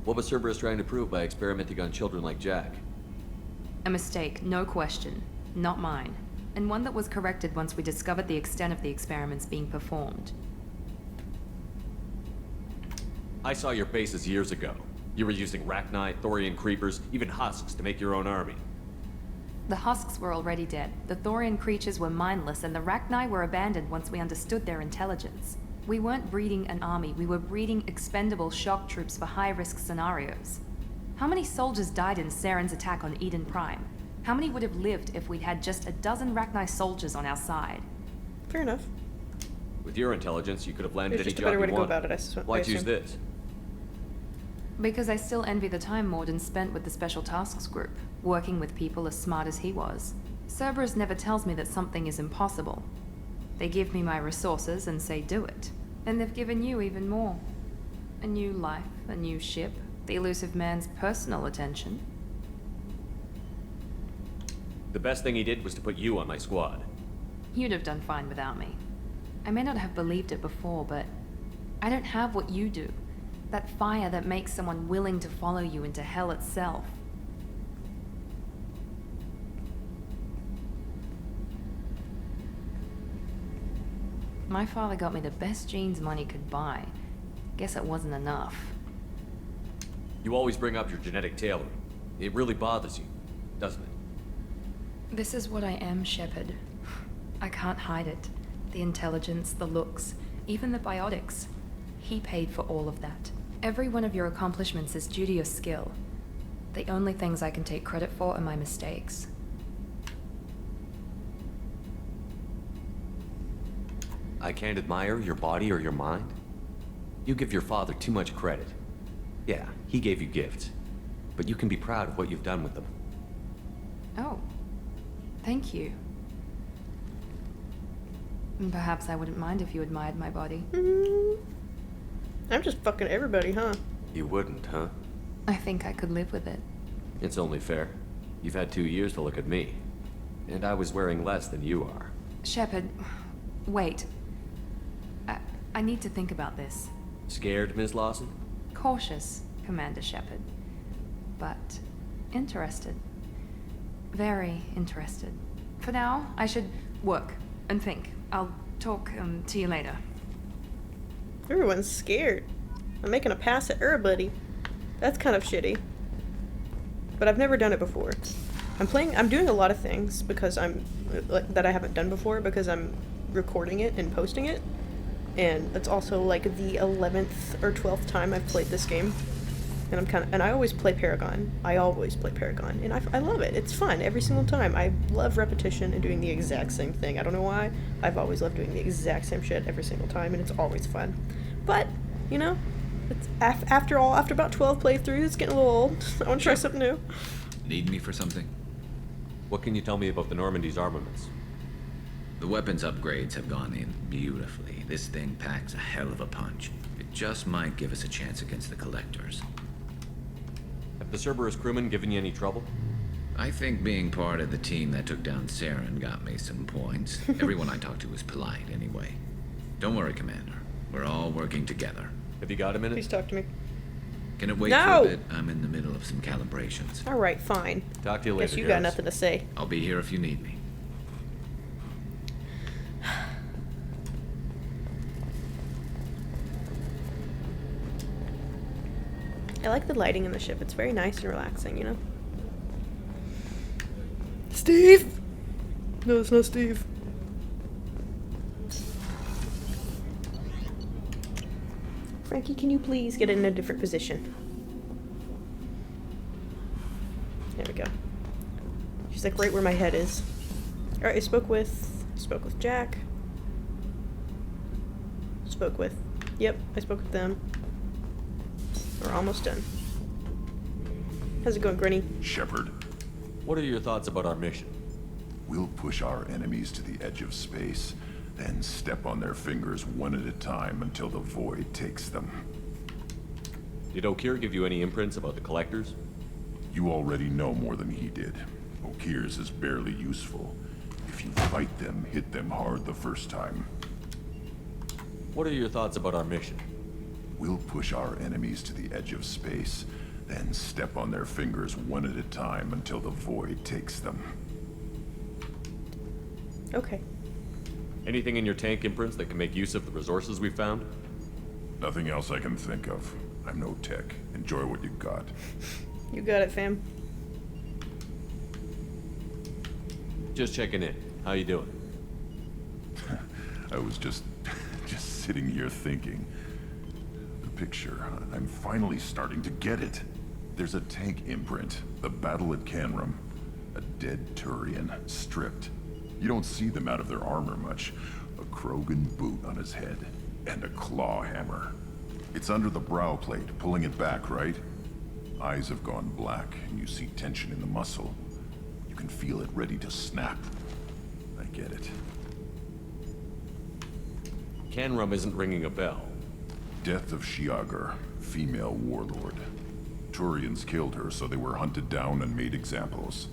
What was Cerberus trying to prove by experimenting on children like Jack? A mistake, no question. Not mine. And one that was corrected once we discovered the extent of the experiments being performed. I saw your bases years ago. You were using Rachni, Thorian creepers, even husks to make your own army. The husks were already dead, the Thorian creatures were mindless, and the Rachni were abandoned once we understood their intelligence. We weren't breeding an army, we were breeding expendable shock troops for high-risk scenarios. How many soldiers died in Saren's attack on Eden Prime? How many would have lived if we'd had just a dozen Rachni soldiers on our side? Fair enough. With your intelligence, you could have landed There's any just a job better way you to go wanted. about it, I Why choose assume. this? Because I still envy the time Morden spent with the Special Tasks Group, working with people as smart as he was. Cerberus never tells me that something is impossible. They give me my resources and say do it. And they've given you even more. A new life, a new ship, the elusive man's personal attention. The best thing he did was to put you on my squad. You'd have done fine without me. I may not have believed it before, but I don't have what you do. That fire that makes someone willing to follow you into hell itself. My father got me the best jeans money could buy. Guess it wasn't enough. You always bring up your genetic tailoring. It really bothers you, doesn't it? This is what I am, Shepard. I can't hide it. The intelligence, the looks, even the biotics. He paid for all of that. Every one of your accomplishments is due to your skill. The only things I can take credit for are my mistakes. I can't admire your body or your mind? You give your father too much credit. Yeah, he gave you gifts. But you can be proud of what you've done with them. Oh. Thank you. Perhaps I wouldn't mind if you admired my body. I'm just fucking everybody, huh? You wouldn't, huh? I think I could live with it. It's only fair. You've had 2 years to look at me. And I was wearing less than you are. Shepard, wait. I need to think about this. Scared, Ms. Lawson? Cautious, Commander Shepard. But interested. Very interested. For now, I should work and think. I'll talk to you later. Everyone's scared. I'm making a pass at everybody. That's kind of shitty. But I've never done it before. I'm doing a lot of things because that I haven't done before because I'm recording it and posting it. And it's also like the 11th or 12th time I've played this game. And I always play Paragon. And I love it. It's fun every single time. I love repetition and doing the exact same thing. I don't know why. I've always loved doing the exact same shit every single time, and it's always fun. But, you know, it's after about 12 playthroughs, it's getting a little old. I want to try something new. Need me for something? What can you tell me about the Normandy's armaments? The weapons upgrades have gone in beautifully. This thing packs a hell of a punch. It just might give us a chance against the Collectors. Have the Cerberus crewmen given you any trouble? I think being part of the team that took down Saren got me some points. Everyone I talked to was polite anyway. Don't worry, Commander. We're all working together. Have you got a minute? Please talk to me. Can it wait No! for a bit? I'm in the middle of some calibrations. Alright, fine. Talk to you later, Guess you got nothing to say. I'll be here if you need me. I like the lighting in the ship. It's very nice and relaxing, you know? Steve! No, it's not Steve. Frankie, can you please get in a different position? There we go. She's like right where my head is. Alright, I spoke with Jack. Yep, I spoke with them. We're almost done. How's it going, Granny? Shepard. What are your thoughts about our mission? We'll push our enemies to the edge of space, then step on their fingers one at a time until the void takes them. Did O'Keefe give you any imprints about the Collectors? You already know more than he did. O'Keefe's is barely useful. If you fight them, hit them hard the first time. What are your thoughts about our mission? We'll push our enemies to the edge of space, then step on their fingers one at a time until the void takes them. Okay. Anything in your tank imprints that can make use of the resources we found? Nothing else I can think of. I'm no tech. Enjoy what you got. You got it, fam. Just checking in. How you doing? I was just sitting here thinking. The picture, I'm finally starting to get it. There's a tank imprint, the battle at Canrum. A dead Turian, stripped. You don't see them out of their armor much. A Krogan boot on his head, and a claw hammer. It's under the brow plate, pulling it back, right? Eyes have gone black, and you see tension in the muscle. You can feel it ready to snap. I get it. Canrum isn't ringing a bell. Death of Shiagar, female warlord. Turians killed her, so they were hunted down and made examples.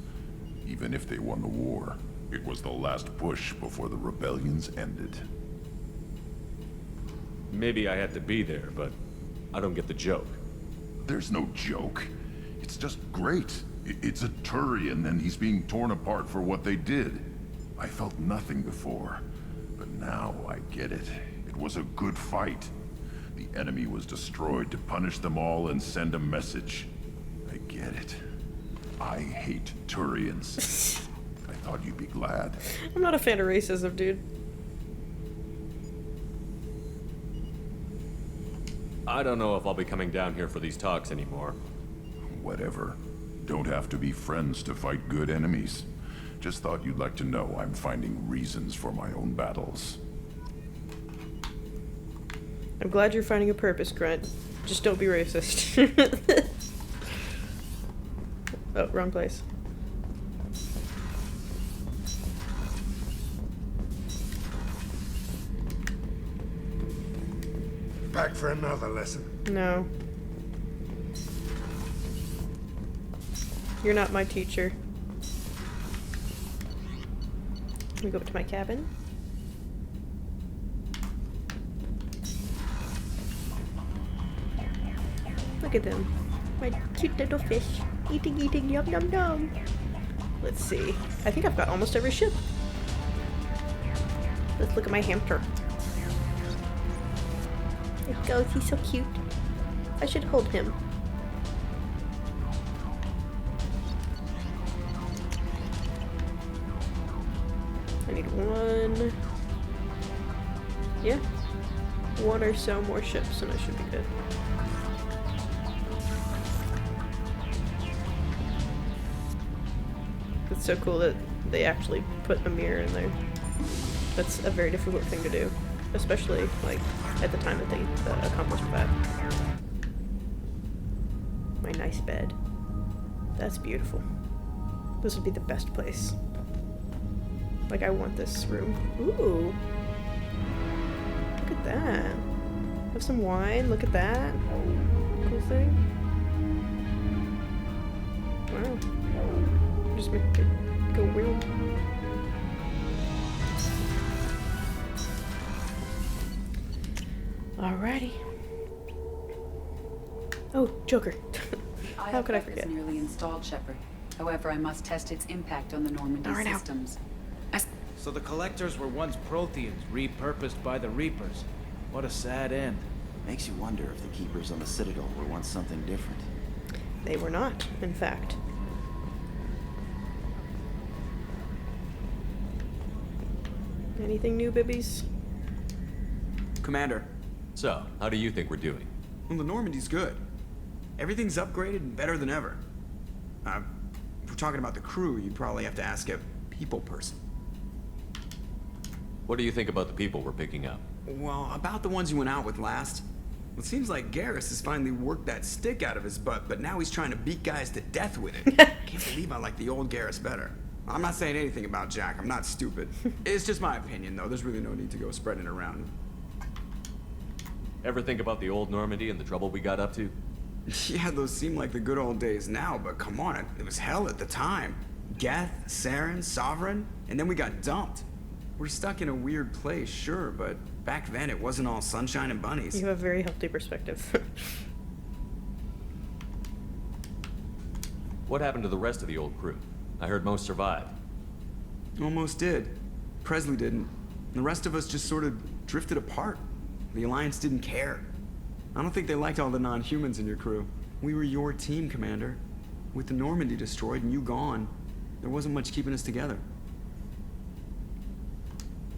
Even if they won the war, it was the last push before the rebellions ended. Maybe I had to be there, but I don't get the joke. There's no joke. It's just great. It's a Turian, and he's being torn apart for what they did. I felt nothing before, but now I get it. It was a good fight. The enemy was destroyed to punish them all and send a message. I get it. I hate Turians. I thought you'd be glad. I'm not a fan of racism, dude. I don't know if I'll be coming down here for these talks anymore. Whatever. Don't have to be friends to fight good enemies. Just thought you'd like to know I'm finding reasons for my own battles. I'm glad you're finding a purpose, Grunt. Just don't be racist. Oh, wrong place. Back for another lesson? No. You're not my teacher. Let me go up to my cabin. Look at them. My cute little fish. Eating, yum, yum, yum. Let's see. I think I've got almost every ship. Let's look at my hamster. There he goes. He's so cute. I should hold him. I need one. Yeah. One or so more ships and I should be good. It's so cool that they actually put a mirror in there. That's a very difficult thing to do, especially like at the time that they accomplished that. My nice bed. That's beautiful. This would be the best place. Like, I want this room. Ooh. Look at that. Have some wine. Look at that. Cool thing. Wow. Just make it go weird. Alrighty. Oh, Joker. How could I forget? Is nearly installed, Shepard. However, I must test its impact on the Normandy systems. So the Collectors were once Protheans, repurposed by the Reapers. What a sad end. Makes you wonder if the Keepers on the Citadel were once something different. They were not, in fact. Anything new, bibbies? Commander. So, how do you think we're doing? Well, the Normandy's good. Everything's upgraded and better than ever. If we're talking about the crew, you'd probably have to ask a people person. What do you think about the people we're picking up? Well, about the ones you went out with last. It seems like Garrus has finally worked that stick out of his butt, but now he's trying to beat guys to death with it. Can't believe I like the old Garrus better. I'm not saying anything about Jack. I'm not stupid. It's just my opinion, though. There's really no need to go spreading it around. Ever think about the old Normandy and the trouble we got up to? Yeah, those seem like the good old days now, but come on, it was hell at the time. Geth, Saren, Sovereign, and then we got dumped. We're stuck in a weird place, sure, but back then it wasn't all sunshine and bunnies. You have a very healthy perspective. What happened to the rest of the old crew? I heard most survived. Almost did. Presley didn't. The rest of us just sort of drifted apart. The Alliance didn't care. I don't think they liked all the non-humans in your crew. We were your team, Commander. With the Normandy destroyed and you gone, there wasn't much keeping us together.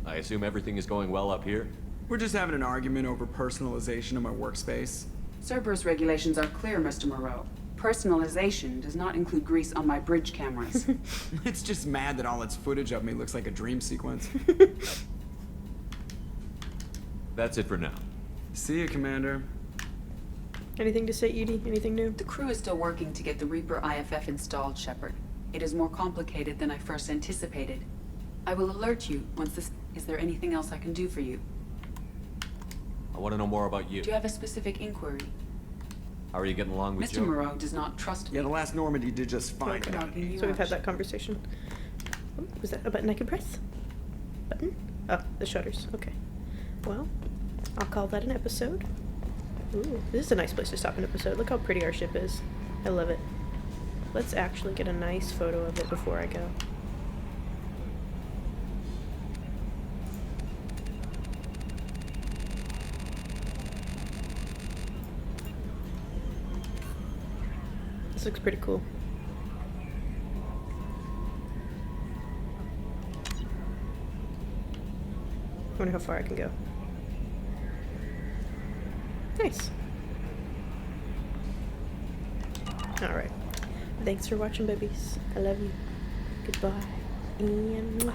I assume everything is going well up here? We're just having an argument over personalization of my workspace. Cerberus regulations are clear, Mr. Moreau. Personalization does not include grease on my bridge cameras. It's just mad that all its footage of me looks like a dream sequence. That's it for now. See you, Commander. Anything to say, Edie? Anything new? The crew is still working to get the Reaper IFF installed, Shepard. It is more complicated than I first anticipated. I will alert you once this... Is there anything else I can do for you? I want to know more about you. Do you have a specific inquiry? How are you getting along with Mr. Joe? Moreau does not trust me. Yeah, the last Normandy did just fine. Okay. So we've had that conversation. Oh, was that a button I can press? Button? Oh, the shutters. Okay. Well, I'll call that an episode. Ooh, this is a nice place to stop an episode. Look how pretty our ship is. I love it. Let's actually get a nice photo of it before I go. This looks pretty cool. I wonder how far I can go. Nice. Alright. Thanks for watching, babies. I love you. Goodbye. And mwah.